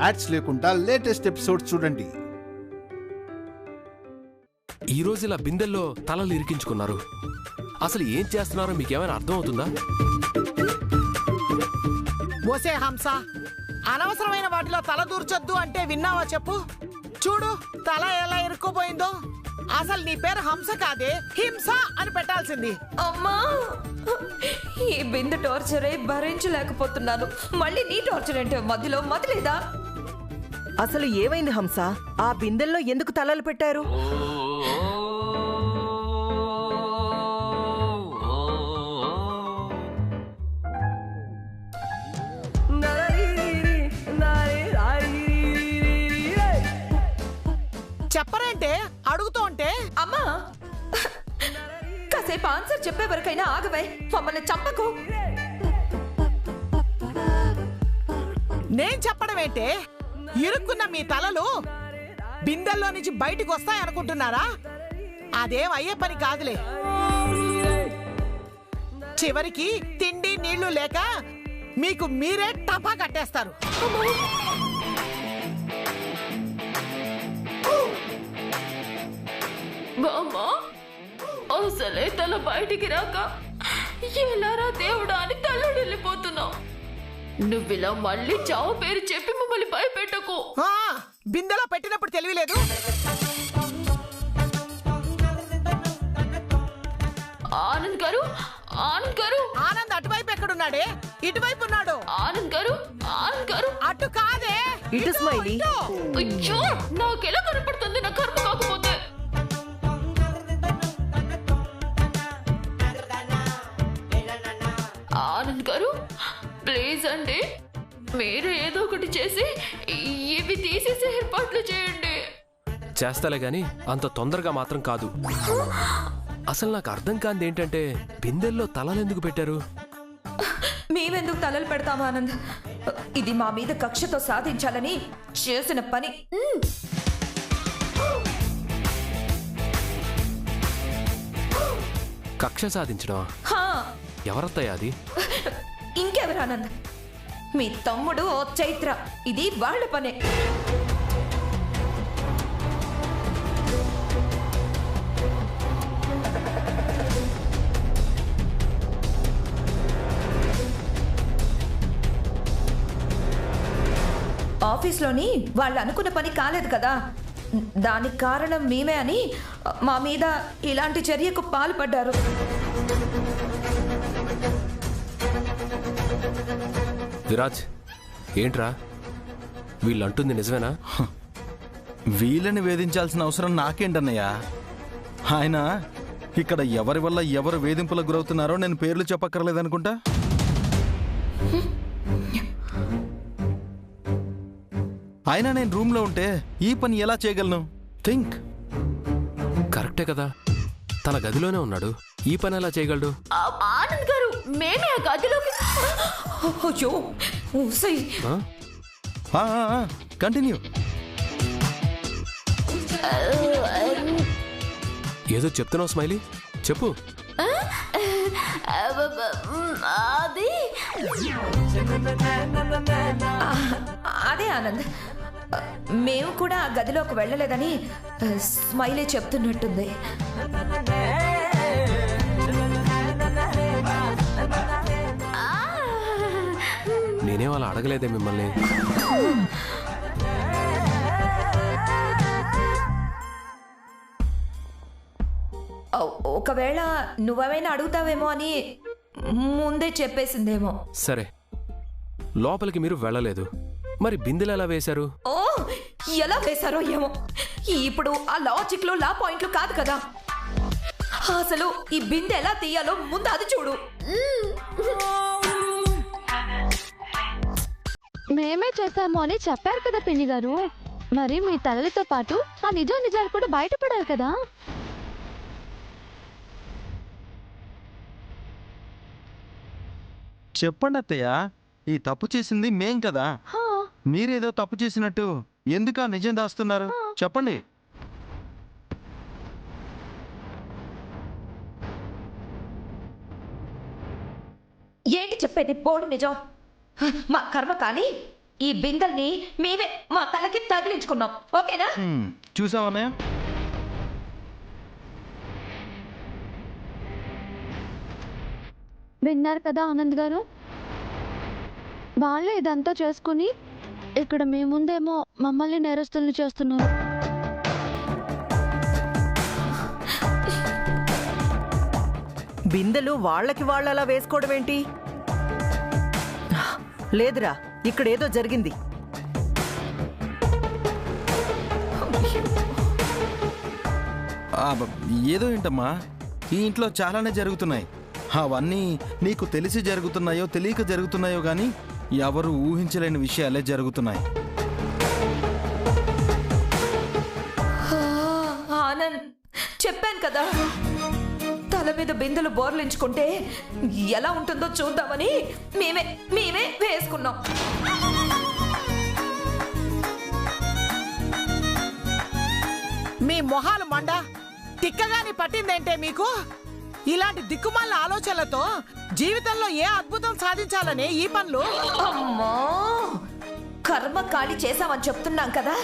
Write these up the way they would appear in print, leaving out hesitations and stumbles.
Ads లేకుండా latest episodes చూడండి. ఈ రోజు ఇలా బిందెల్లో తలలు ఇరికించుకున్నారు. అసలు ఏం చేస్తున్నారో మీకేమైనా అర్థం అవుతుందా? ఓసే హంస, అనవసరమైన వాటిలో తల దూర్చొద్దు అంటే విన్నావా చెప్పు. చూడు తల ఎలా ఇరుక్కుపోయిందో. అసలు నీ పేరు హంస కాదే, హింస అని పెట్టాల్సింది. అమ్మా, ఈ బిందె టార్చరే భరించలేకపోతున్నాను. మళ్ళీ నీ టార్చర్ అంటే మధ్యలో మధ్యలేదా? అసలు ఏమైంది హంస? ఆ బిందెల్లో ఎందుకు తలలు పెట్టారు? చెప్పరేంటే అడుగుతూ ఉంటే? అమ్మా, కాసేపు ఆన్సర్ చెప్పే వరకైనా ఆగవే, మమ్మల్ని చంపకు. నేను చెప్పడం ఏంటే? ఇరుక్కున్న మీ తలలు బిందెల్లో నుంచి బయటకు వస్తాయనుకుంటున్నారా? అదేం అయ్యే పని కాదులే. చివరికి తిండి నీళ్లు లేక మీకు మీరే టపా కట్టేస్తారు. బామ్మా, అసలే తల బయటికి రాక ఎలారా దేవుడా అని తల్లడిల్లిపోతున్నావు. నువ్విలా మళ్ళీ చావు పేరు చెప్పి మమ్మల్ని భయపెట్టకు. బిందెలో పెట్టినప్పుడు తెలియలేదు. ఆనంద్ గారు, ఆనంద్ గారు. ఆనంద్ అటువైపు ఎక్కడున్నాడే? ఇటువైపు ఉన్నాడు. ఆనంద్ గారు, ఆనంద్ గారు. అటు కాదే, ఇటు స్మైలీ. అయ్యో, నాకెలా కనపడుతుంది నా కర్మ కాకపోతే. ఆనంద్ గారు, ప్లీజ్ అండి, మీరు ఏదో ఒకటి చేసి ఇవి తీసేసే ఏర్పాట్లు చేయండి. చేస్తాలే గాని అంత తొందరగా మాత్రం కాదు. అసలు నాకు అర్థం కాంది ఏంటంటే బిందెల్లో తలలెందుకు పెట్టారు? మేమెందుకు తలలు పెడతాము ఆనంద్? ఇది మా మీద కక్షతో సాధించాలని చేసిన పని. కక్ష సాధించడం? ఎవరత్తయ్య అది? ఇంకెవరు ఆనంద్? మీ తమ్ముడు ఓ చైత్ర. ఇది వాళ్ళ పనే. ఆఫీస్లోని వాళ్ళు అనుకున్న పని కాలేదు కదా, దానికి కారణం మేమే అని మా మీద ఇలాంటి చర్యకు పాల్పడ్డారు. విరాజ్, ఏంట్రా వీళ్ళంటుంది నిజమేనా? వీళ్ళని వేధించాల్సిన అవసరం నాకేంటన్నయ్యా? ఆయన ఇక్కడ ఎవరి వల్ల ఎవరు వేధింపులకు గురవుతున్నారో నేను పేర్లు చెప్పక్కర్లేదనుకుంటా. అయినా నేను రూమ్లో ఉంటే ఈ పని ఎలా చేయగలను? థింక్. కరెక్టే కదా, తన గదిలోనే ఉన్నాడు, ఈ పని ఎలా చేయగలడు? ఆనంద్ గారు, మేమే ఆ గదిలోకి. అయ్యో, ఊసై. కంటిన్యూ. ఏదో చెప్తున్నావు స్మైలీ, చెప్పు. అది అదే ఆనంద్, మేము కూడా ఆ గదిలోకి వెళ్ళలేదని స్మైలీ చెప్తున్నట్టుంది. నేనేం అలా అడగలేదే మిమ్మల్ని. ఒకవేళ నువ్వేమైనా అడుగుతావేమో అని ముందే చెప్పేసిందేమో. సరే, లోపలికి మీరు వెళ్ళలేదు, మరి బిందెలు ఎలా వేశారు? ఓ, ఎలా వేశారో ఏమో. ఇప్పుడు ఆ లాజిక్లు లా పాయింట్లు కాదు కదా. అసలు ఈ బిందె ఎలా తీయాలో ముందు అది చూడు. మేమే చేశాము అని చెప్పారు కదా పిన్ని గారు. మరి మీ తల్లితో పాటు ఆ నిజాలు కూడా బయటపడాలి కదా. చెప్పండి అత్తయ్య, ఈ తప్పు చేసింది మేం కదా. మీరేదో తప్పు చేసినట్టు ఎందుకు ఆ నిజం దాస్తున్నారు? చెప్పండి. ఏంటి చెప్పేది? బోర్డు నిజం మా కర్మ. కానీ ఈ బిందెల్ని మేమే మా తలకి తగిలించుకున్నాం, ఓకేనా? చూసావన్నయ్య? విన్నారు కదా ఆనంద్ గారు, వాళ్ళే ఇదంతా చేసుకుని ఇక్కడ మీ ముందేమో మమ్మల్ని నేరస్తుల్ని చేస్తున్నారు. బిందెలు వాళ్ళకి వాళ్ళలా వేసుకోవడం ఏంటి? లేదురా, ఇక్కడేదో జరిగింది. ఏదో ఏంటమ్మా, ఈ ఇంట్లో చాలానే జరుగుతున్నాయి. అవన్నీ నీకు తెలిసి జరుగుతున్నాయో తెలియక జరుగుతున్నాయో గాని ఎవరు ఊహించలేని విషయాలే జరుగుతున్నాయి. ఆనంద్, చెప్పాను కదా, తల మీద బిందెలు బోర్లించుకుంటే ఎలా ఉంటుందో చూద్దామని మేమే వేసుకున్నాం. మీ మొహాలు మండ తిక్కగాని పట్టిందేంటే మీకు? ఇలాంటి దిక్కుమాల ఆలోచనలతో జీవితంలో ఏ అద్భుతం సాధించాలనే ఈ పనులు. అమ్మా, కర్మ ఖాళీ చేసామని చెప్తున్నాం కదా,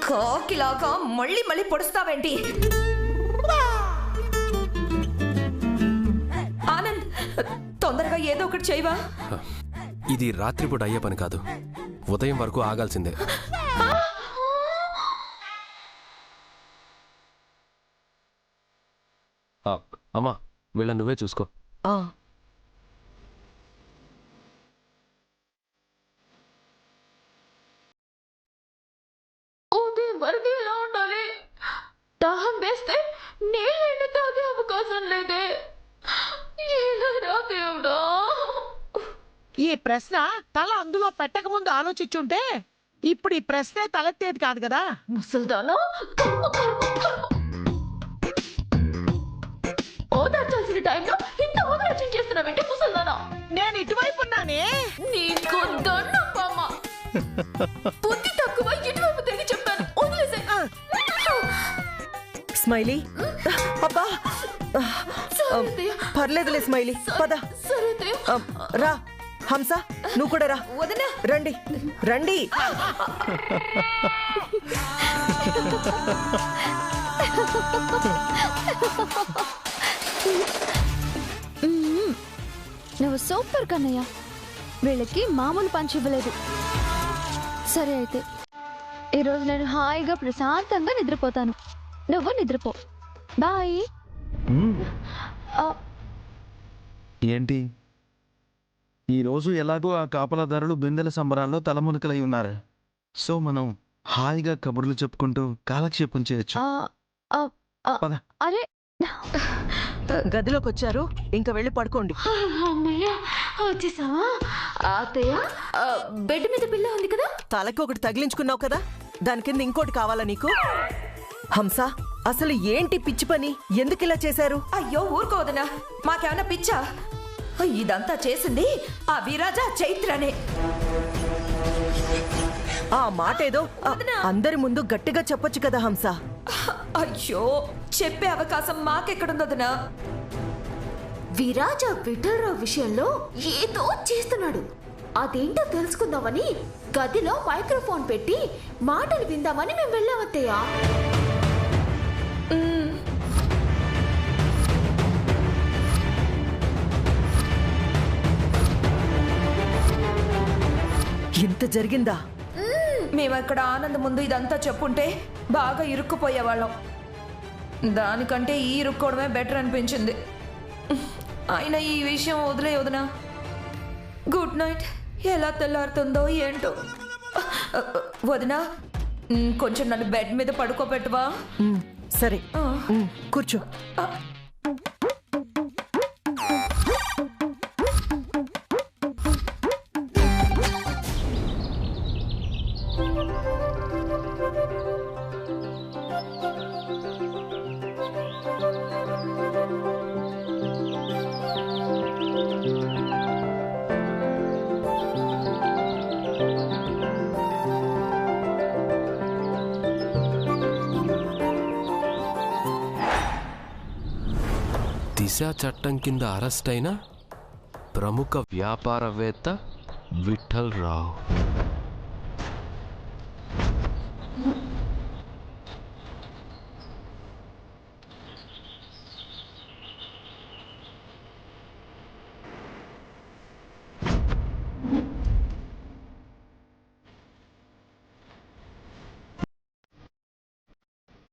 కాకిలాగా మళ్ళీ పొడుస్తావేంటి? ఆనంద్, తొందరగా ఏదో ఒకటి చేయవా? ఇది రాత్రిపూట అయ్యే పని కాదు, ఉదయం వరకు ఆగాల్సిందే. అమ్మా, వీళ్ళ నువ్వే చూసుకో. ఉదయం వరకు ఎలా ఉండాలి? దాహం వేస్తే నీళ్ళని తాగే అవకాశం లేదే. ఎలా దేవుడా? ఈ ప్రశ్న తల అందులో పెట్టక ముందు ఆలోచించుంటే ఇప్పుడు ఈ ప్రశ్నే తలెత్తేది కాదు కదా. ముసల్దానా, ఓదార్చాల్సిన టైంలో ఇంత ఓదార్చం చేస్తున్నావేంటి ముసల్దానా? నేను ఇటువైపు ఉన్నానే. నీకు దండమ్మ. బుద్ధి తక్కువ, ఇటువైపు తిరిగి చెప్పాను, వదిలేసే. స్మైలీ, అబ్బా, పర్లేదులే స్మైలీ, పద. సరే రా హంస, నువ్వు కూడా రా. వదినా, రండి రండి. నువ్వు సూపర్ కన్నయ్య, వీళ్ళకి మామూలు పంచి ఇవ్వలేదు. సరే అయితే ఈరోజు నేను హాయిగా ప్రశాంతంగా నిద్రపోతాను, నువ్వు నిద్రపో. బాయ్. ఏంటి, ఈరోజు ఎలాగో ఆ కాపలాదారులు బిందెల సంబరాల్లో తలమునకలై ఉన్నారు. సో మనం హాయిగా కబుర్లు చెప్పుకుంటూ కాలక్షేపం చేయొచ్చు. పద. అరే, గదిలోకి వచ్చారు, ఇంకా వెళ్ళి పడుకోండి. అమ్మయ్య, వచ్చేసావా? అత్తయ్య, బెడ్ మీద పిల్ల ఉంది కదా, తలకి ఒకటి తగిలించుకున్నావు కదా, దాని కింద ఇంకోటి కావాలా నీకు? హంస, అసలు ఏంటి పిచ్చి పని? ఎందుకు ఇలా చేశారు? అయ్యో ఊరుకో వదినా, మాకేమన్నా పిచ్చా? ఇదంతా చేసింది ఆ విరాజ చైత్రనే. ఆ మాట ఏదో అందరి ముందు గట్టిగా చెప్పొచ్చు కదా హంస. అయ్యో, చెప్పే అవకాశం మాకెక్కడుంది వదినా? విరాజ విఠలరావు విషయంలో ఏదో చేస్తున్నాడు. అదేంటో తెలుసుకుందామని గదిలో మైక్రోఫోన్ పెట్టి మాటలు విందామని మేము వెళ్ళామత్తయ్యా. ఇంత జరిగిందా? మేము ఇక్కడ ఆనంద్ ముందు ఇదంతా చెప్పుంటే బాగా ఇరుక్కుపోయేవాళ్ళం. దానికంటే ఈ ఇరుక్కోవడమే బెటర్ అనిపించింది. అయినా ఈ విషయం వదిలే వదినా. Good night. ఎలా తెల్లారుతుందో ఏంటో. వదినా, కొంచెం నన్ను బెడ్ మీద పడుకోబెట్టవా? సరే, కూర్చో. దిశ చట్టం కింద అరెస్ట్ అయిన ప్రముఖ వ్యాపారవేత్త విఠల్ రావు.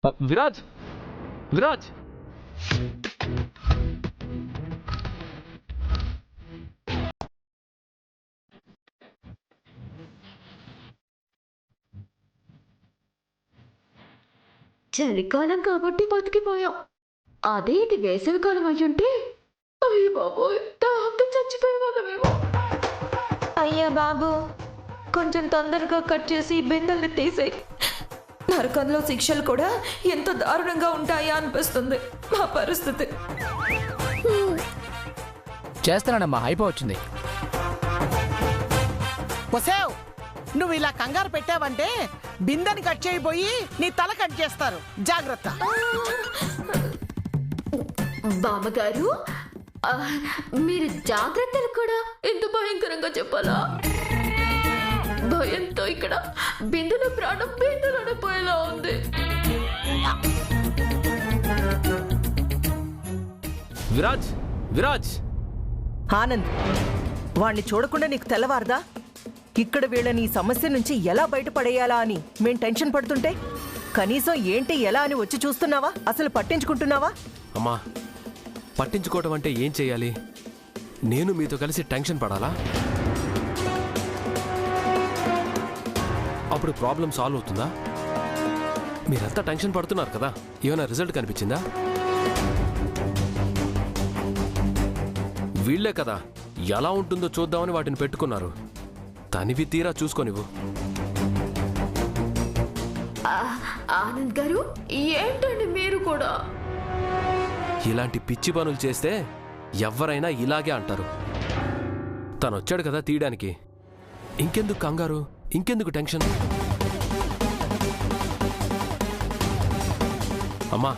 విరాజ్ విరాజ్ చలికాలం కాబట్టి బతికిపోయాం. అదే ఇది వేసవికాలం అయ్యుంటే అయ్య బాబోయ్ దాహంతో చచ్చిపోయేవాళ్ళమేమో. అయ్యా బాబు, కొంచెం తొందరగా కట్ చేసి ఈ బిందెల్ని తీసేయి. నరకంలో శిక్షలు కూడా ఎంత దారుణంగా ఉంటాయా అనిపిస్తుంది మా పరిస్థితి. చేస్తానమ్మా, అయిపోవచ్చింది. వసేవ్, నువ్వు ఇలా కంగారు పెట్టావంటే బిందెని కట్ చేయబోయి నీ తల కట్ చేస్తారు. జాగ్రత్త. బామ్మగారు, ఆ, మీరు జాగ్రత్తలు కూడా ఎంత భయంకరంగా చెప్పాలా? భయంతో ఇక్కడ బిందులో ప్రాణం బిందులోనే పోయేలా ఉంది. విరాజ్ విరాజ్ ఆనంద్, వాణ్ణి చూడకుండా నీకు తెల్లవారదా? ఇక్కడ వీళ్ళని ఈ సమస్య నుంచి ఎలా బయటపడేయాలా అని మేం టెన్షన్ పడుతుంటే కనీసం ఏంటి ఎలా అని వచ్చి చూస్తున్నావా? అసలు పట్టించుకుంటున్నావా? అమ్మా, పట్టించుకోవటం అంటే ఏం చేయాలి? నేను మీతో కలిసి టెన్షన్ పడాలా? అప్పుడు ప్రాబ్లం సాల్వ్ అవుతుందా? మీరంతా టెన్షన్ పడుతున్నారు కదా, ఏమైనా రిజల్ట్ కనిపించిందా? వీళ్లే కదా ఎలా ఉంటుందో చూద్దామని వాటిని పెట్టుకున్నారు. తనివి తీరా చూసుకోనివ్వు. ఆనంద్ గారు, ఏంటండి మీరు కూడా? ఇలాంటి పిచ్చి పనులు చేస్తే ఎవరైనా ఇలాగే అంటారు. తను వచ్చాడు కదా తీయడానికి, ఇంకెందుకు కంగారు, ఇంకెందుకు టెన్షన్? అమ్మా,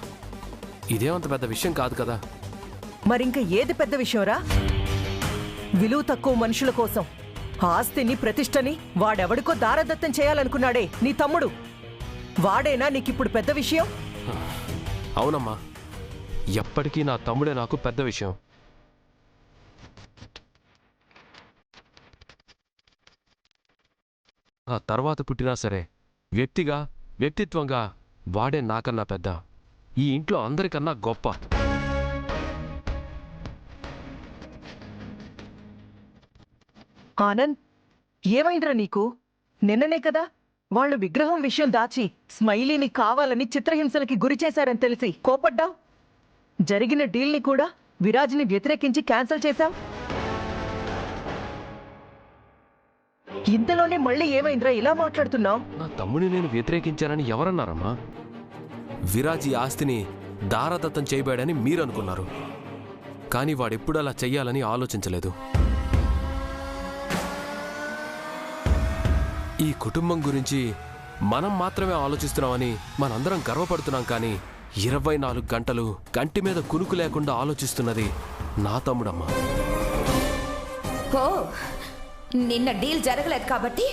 ఇదేమంత పెద్ద విషయం కాదు కదా. మరింక ఏది పెద్ద విషయంరా? విలువ తక్కువ మనుషుల కోసం ఆస్తిని ప్రతిష్టని వాడెవడికో దారదత్తం చేయాలనుకున్నాడే నీ తమ్ముడు, వాడేనా నీకిప్పుడు పెద్ద విషయం? అవునమ్మా, ఎప్పటికీ నా తమ్ముడే నాకు పెద్ద విషయం. ఆ తర్వాత పుట్టినా సరే వ్యక్తిగా, వ్యక్తిత్వంగా వాడే నాకన్నా పెద్ద, ఈ ఇంట్లో అందరికన్నా గొప్ప. ఆనంద్, ఏమైందిరా నీకు? నిన్ననే కదా వాళ్ళు విగ్రహం విషయం దాచి స్మైలీని కావాలని చిత్రహింసలకి గురి చేశారని తెలిసి కోపడ్డావు. జరిగిన డీల్ని కూడా విరాజ్ని వ్యతిరేకించి క్యాన్సిల్ చేశావు. ఇంతలోనే మళ్ళీ ఏమైందిరా ఇలా మాట్లాడుతున్నావు? నా తమ్ముని నేను వ్యతిరేకించానని ఎవరన్నారమ్మా? విరాజ్ ఈ ఆస్తిని దారదత్తం చేయబోయాడని మీరనుకున్నారు, కానీ వాడెప్పుడు అలా చెయ్యాలని ఆలోచించలేదు. ఈ కుటుంబం గురించి మనం మాత్రమే ఆలోచిస్తున్నామని మనందరం గర్వపడుతున్నాం, కానీ 24 గంటలు కంటి మీద కునుకు లేకుండా ఆలోచిస్తున్నది నా తమ్ముడమ్మా. ఓ, నిన్న డీల్ జరగలేదు కాబట్టి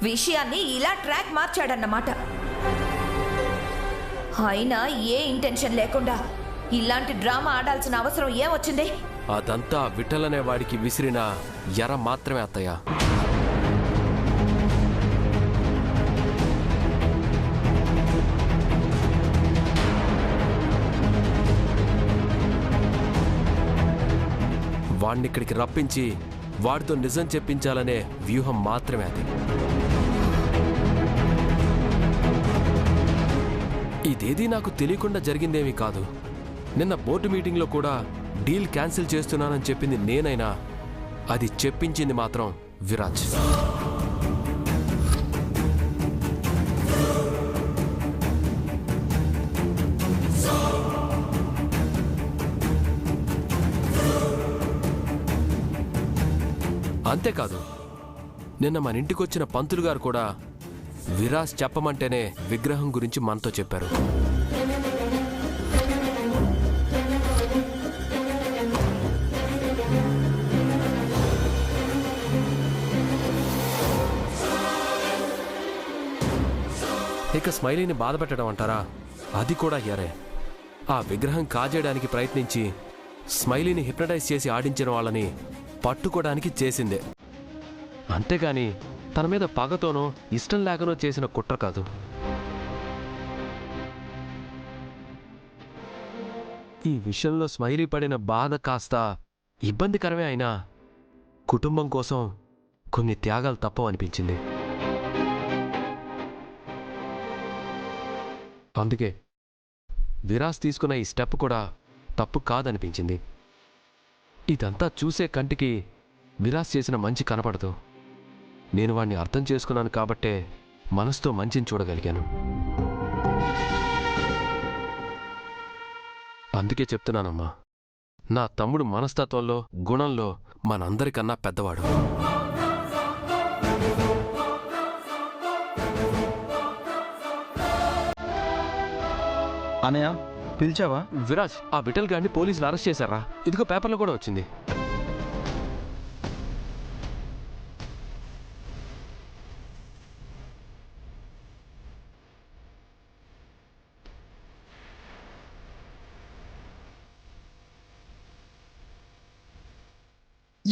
విషయాన్ని ఇలా ట్రాక్ మార్చాడన్నమాట. అయినా ఏ ఇంటెన్షన్ లేకుండా ఇలాంటి డ్రామా ఆడాల్సిన అవసరం ఏమొచ్చింది? అదంతా విఠలనే వాడికి విసిరిన ఎర మాత్రమే అత్తయ్య. వాడినిక్కడికి రప్పించి వాడితో నిజం చెప్పించాలనే వ్యూహం మాత్రమే అది. ఇదేదీ నాకు తెలియకుండా జరిగిందేమీ కాదు. నిన్న బోర్డు మీటింగ్లో కూడా డీల్ క్యాన్సిల్ చేస్తున్నానని చెప్పింది నేనైనా అది చెప్పించింది మాత్రం విరాజ్. అంతేకాదు, నిన్న మన ఇంటికొచ్చిన పంతులు గారు కూడా విరాజ్ చెప్పమంటేనే విగ్రహం గురించి మనతో చెప్పారు. ఇక స్మైలీని బాధపెట్టడం అంటారా? అది కూడా ఎరే. ఆ విగ్రహం కాజేయడానికి ప్రయత్నించి స్మైలీని హిప్నటైజ్ చేసి ఆడించిన వాళ్ళని పట్టుకోవడానికి చేసిందే, అంతేగాని తన మీద పగతోనో ఇష్టం లేకనో చేసిన కుట్ర కాదు. ఈ విషయంలో స్మైలీ పడిన బాధ కాస్త ఇబ్బందికరమే అయినా కుటుంబం కోసం కొన్ని త్యాగాలు తప్పవనిపించింది. అందుకే విరాజ్ తీసుకున్న ఈ స్టెప్ కూడా తప్పు కాదనిపించింది. ఇదంతా చూసే కంటికి విరాజ్ చేసిన మంచి కనపడదు. నేను వాణ్ణి అర్థం చేసుకున్నాను కాబట్టే మనసుతో మంచిని చూడగలిగాను. అందుకే చెప్తున్నానమ్మా, నా తమ్ముడు మనస్తత్వంలో గుణంలో మనందరికన్నా పెద్దవాడు. అనయ్య పిలిచావా? విరాజ్, ఆ విఠల్ గారిని పోలీసులు అరెస్ట్ చేశారా? ఇదిగో పేపర్లో కూడా వచ్చింది.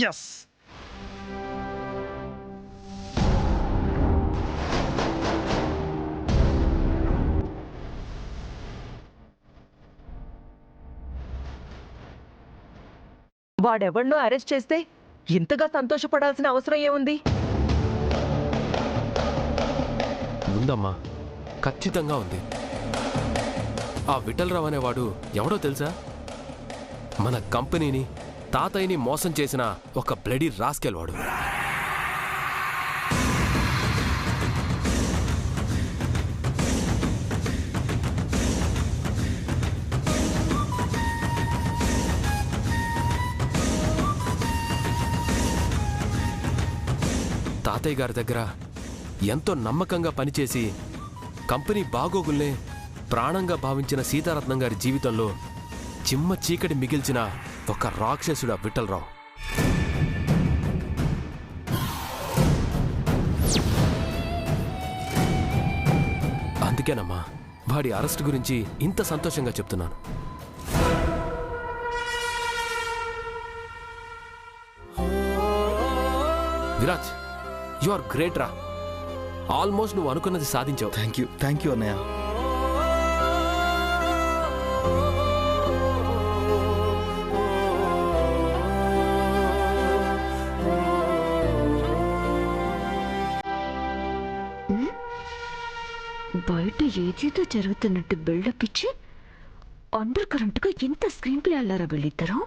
ఎస్. వాడెవడ్నో అరెస్ట్ చేస్తే ఇంతగా సంతోషపడాల్సిన అవసరం ఏముంది? ఉందమ్మా, ఖచ్చితంగా ఉంది. ఆ విఠలరావు అనేవాడు ఎవడో తెలుసా? మన కంపెనీని, తాతయ్యని మోసం చేసిన ఒక బ్లడీ రాస్కెల్ వాడు. తాతయ్య గారి దగ్గర ఎంతో నమ్మకంగా పనిచేసి కంపెనీ బాగోగుల్నే ప్రాణంగా భావించిన సీతారత్నం గారి జీవితంలో చిమ్మ చీకటి మిగిల్చిన ఒక రాక్షసుడు విఠలరావు. అందుకేనమ్మా వాడి అరెస్ట్ గురించి ఇంత సంతోషంగా చెప్తున్నాను. విరాజ్, యు ఆర్ గ్రేట్ రా. ఆల్మోస్ట్ నువ్వు అనుకున్నది సాధించావు. థ్యాంక్ యూ అన్నయ్య. బయట ఏదేదో జరుగుతున్నట్టు బిల్డప్ ఇచ్చి అండర్ కరెంట్గా ఎంత స్క్రీన్ ప్లే అల్లారా వీళ్ళిద్దరూ.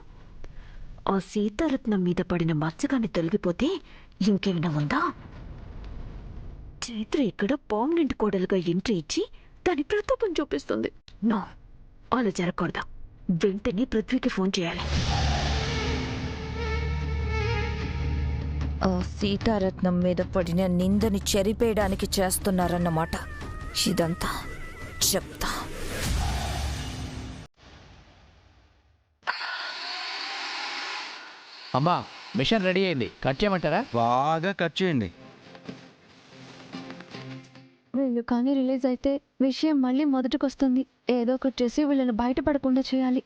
ఆ సీతారత్నం మీద పడిన మచ్చగాన్ని తొలగిపోతే ఇంకేమైనా ఉందా? చైత్ర ఇక్కడ పర్మనెంట్ కోడలుగా ఎంట్రీ ఇచ్చి దాని ప్రతాపం చూపిస్తుంది. నో, అలా జరగకూడదు. వెంటనే పృథ్వీకి ఫోన్ చేయాలి. ఆ సీతారత్నం మీద పడిన నిందని చెరిపేయడానికి చేస్తున్నారన్నమాట. ఇదంతా చెప్తా. అమ్మా, మిషన్ రెడీ అయింది. కట్ చేయమంటారా? బాగా కట్ చేయండి. వీళ్ళు కానీ రిలీజ్ అయితే విషయం మళ్ళీ మొదటికొస్తుంది. ఏదో ఒకటి చేసి వీళ్ళని బయటపడకుండా చేయాలి.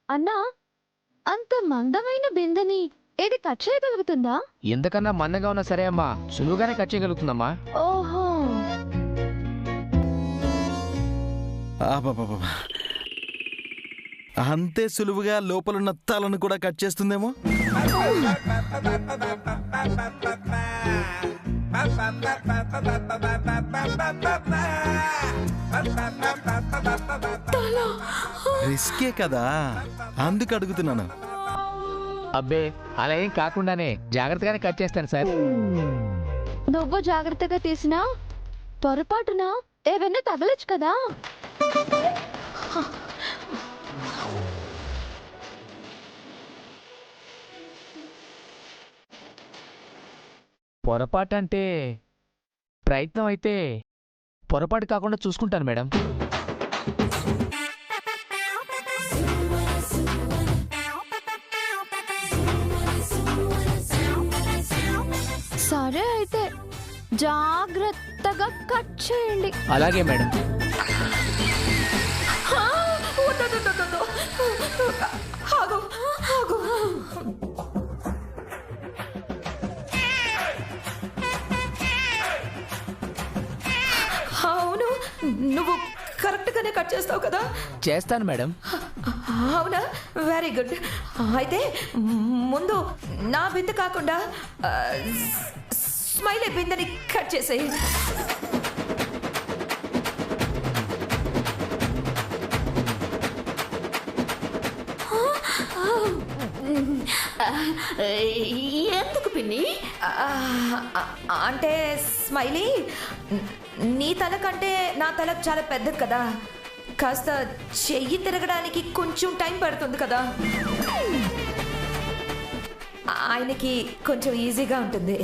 అన్నా, అంత మందమైన బిందెని ఏది కట్ చేయగలుగుతుందా? ఎంతకన్నా మందంగా ఉన్నా సరే అమ్మా, సులువుగానే కట్ చేయగలుగుతుందమ్మా. ఓహో, అంతే సులువుగా లోపలున్న తలను కూడా కట్ చేస్తుందేమో. రిస్కే కదా, అందుకు అడుగుతున్నాను. అబ్బే, అలా ఏం కాకుండానే జాగ్రత్తగానే కట్ చేస్తాను సార్. నువ్వు జాగ్రత్తగా తీసినా పొరపాటున ఏవైనా తగలచ్చు కదా. పొరపాటు అంటే ప్రయత్నం అయితే పొరపాటు కాకుండా చూసుకుంటాను మేడం. సరే అయితే జాగ్రత్తగా కట్ చేయండి. అలాగే మేడం. కట్ చేస్తావు కదా? చేస్తాను మేడం. అవునా? Very good. అయితే ముందు నా బిందె కాకుండా స్మైలీ బిందెని కట్ చేసేయి. ఎందుకు పిన్ని? అంటే స్మైలీ, నీ తల కంటే నా తల చాలా పెద్దది కదా, కాస్త చెయ్యి తిరగడానికి కొంచెం టైం పడుతుంది కదా, ఆయనకి కొంచెం ఈజీగా ఉంటుంది.